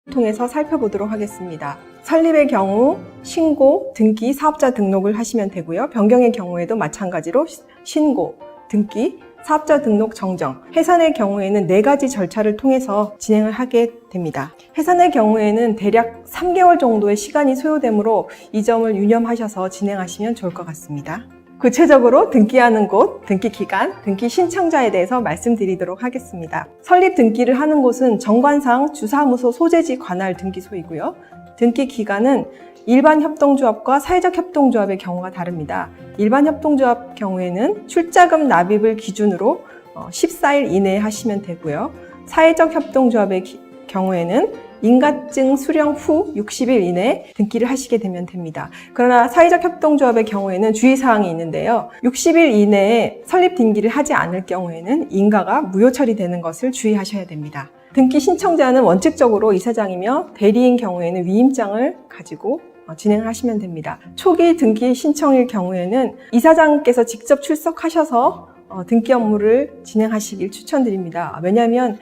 통해서 살펴보도록 하겠습니다. 설립의 경우 신고, 등기, 사업자 등록을 하시면 되고요. 변경의 경우에도 마찬가지로 신고, 등기, 사업자 등록 정정. 해산의 경우에는 4가지 절차를 통해서 진행을 하게 됩니다. 해산의 경우에는 대략 3개월 정도의 시간이 소요되므로 이 점을 유념하셔서 진행하시면 좋을 것 같습니다. 구체적으로 등기하는 곳, 등기 기간, 등기 신청자에 대해서 말씀드리도록 하겠습니다. 설립 등기를 하는 곳은 정관상 주사무소 소재지 관할 등기소이고요. 등기 기간은 일반 협동조합과 사회적 협동조합의 경우가 다릅니다. 일반 협동조합 경우에는 출자금 납입을 기준으로 14일 이내에 하시면 되고요. 사회적 협동조합의 경우에는 인가증 수령 후 60일 이내에 등기를 하시게 되면 됩니다. 그러나 사회적 협동조합의 경우에는 주의사항이 있는데요. 60일 이내에 설립 등기를 하지 않을 경우에는 인가가 무효 처리되는 것을 주의하셔야 됩니다. 등기 신청자는 원칙적으로 이사장이며 대리인 경우에는 위임장을 가지고 진행을 하시면 됩니다. 초기 등기 신청일 경우에는 이사장께서 직접 출석하셔서 등기 업무를 진행하시길 추천드립니다. 왜냐하면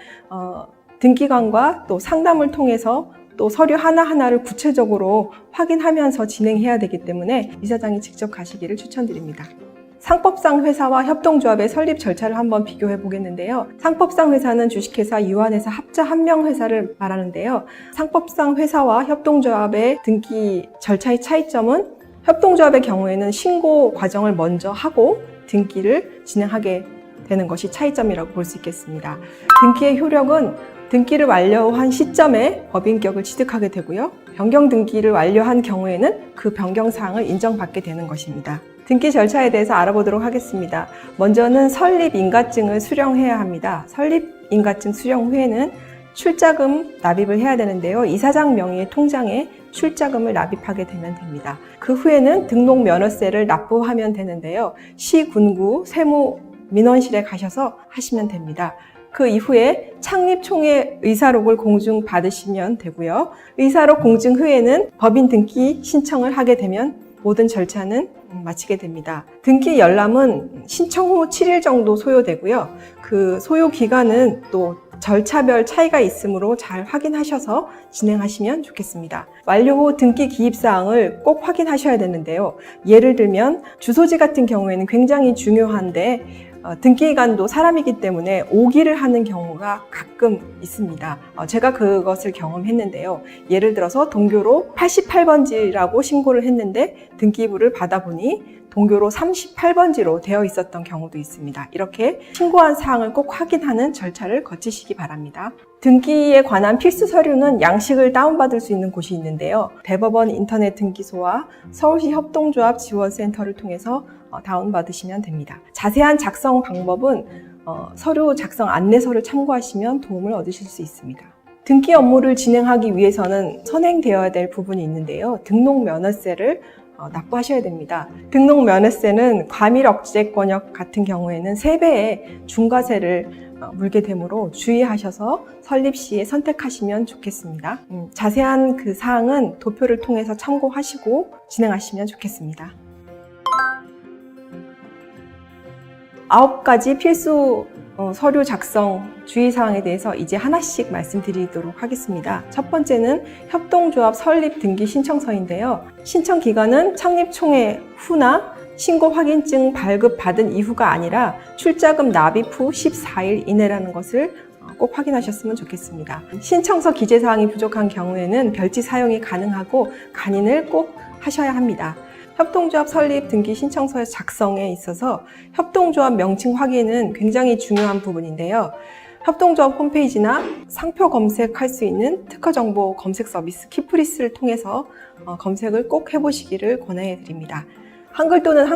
등기관과 또 상담을 통해서 또 서류 하나하나를 구체적으로 확인하면서 진행해야 되기 때문에 이사장이 직접 가시기를 추천드립니다. 상법상 회사와 협동조합의 설립 절차를 한번 비교해 보겠는데요. 상법상 회사는 주식회사, 유한회사, 합자 한명회사를 말하는데요. 상법상 회사와 협동조합의 등기 절차의 차이점은 협동조합의 경우에는 신고 과정을 먼저 하고 등기를 진행하게 되는 것이 차이점이라고 볼 수 있겠습니다. 등기의 효력은 등기를 완료한 시점에 법인격을 취득하게 되고요. 변경 등기를 완료한 경우에는 그 변경 사항을 인정받게 되는 것입니다. 등기 절차에 대해서 알아보도록 하겠습니다. 먼저는 설립 인가증을 수령해야 합니다. 설립 인가증 수령 후에는 출자금 납입을 해야 되는데요. 이사장 명의의 통장에 출자금을 납입하게 되면 됩니다. 그 후에는 등록 면허세를 납부하면 되는데요. 시, 군구, 세무 민원실에 가셔서 하시면 됩니다. 그 이후에 창립총회 의사록을 공증 받으시면 되고요. 의사록 공증 후에는 법인 등기 신청을 하게 되면 모든 절차는 마치게 됩니다. 등기 열람은 신청 후 7일 정도 소요되고요. 그 소요 기간은 또 절차별 차이가 있으므로 잘 확인하셔서 진행하시면 좋겠습니다. 완료 후 등기 기입사항을 꼭 확인하셔야 되는데요. 예를 들면 주소지 같은 경우에는 굉장히 중요한데 등기관도 사람이기 때문에 오기를 하는 경우가 가끔 있습니다. 제가 그것을 경험했는데요. 예를 들어서 동교로 88번지라고 신고를 했는데 등기부를 받아보니 동교로 38번지로 되어 있었던 경우도 있습니다. 이렇게 신고한 사항을 꼭 확인하는 절차를 거치시기 바랍니다. 등기에 관한 필수 서류는 양식을 다운받을 수 있는 곳이 있는데요. 대법원 인터넷 등기소와 서울시 협동조합 지원센터를 통해서 다운받으시면 됩니다. 자세한 작성 방법은 서류 작성 안내서를 참고하시면 도움을 얻으실 수 있습니다. 등기 업무를 진행하기 위해서는 선행되어야 될 부분이 있는데요. 등록 면허세를 납부하셔야 됩니다. 등록 면허세는 과밀 억제 권역 같은 경우에는 3배의 중과세를 물게 되므로 주의하셔서 설립 시에 선택하시면 좋겠습니다. 자세한 그 사항은 도표를 통해서 참고하시고 진행하시면 좋겠습니다. 9가지 필수 서류 작성 주의사항에 대해서 이제 하나씩 말씀드리도록 하겠습니다. 첫 번째는 협동조합 설립 등기 신청서인데요. 신청 기간은 창립총회 후나 신고 확인증 발급받은 이후가 아니라 출자금 납입 후 14일 이내라는 것을 꼭 확인하셨으면 좋겠습니다. 신청서 기재사항이 부족한 경우에는 별지 사용이 가능하고 간인을 꼭 하셔야 합니다. 협동조합 설립 등기 신청서의 작성에 있어서 협동조합 명칭 확인은 굉장히 중요한 부분인데요. 협동조합 홈페이지나 상표 검색할 수 있는 특허정보 검색 서비스 키프리스를 통해서 검색을 꼭 해보시기를 권해드립니다. 한글 또는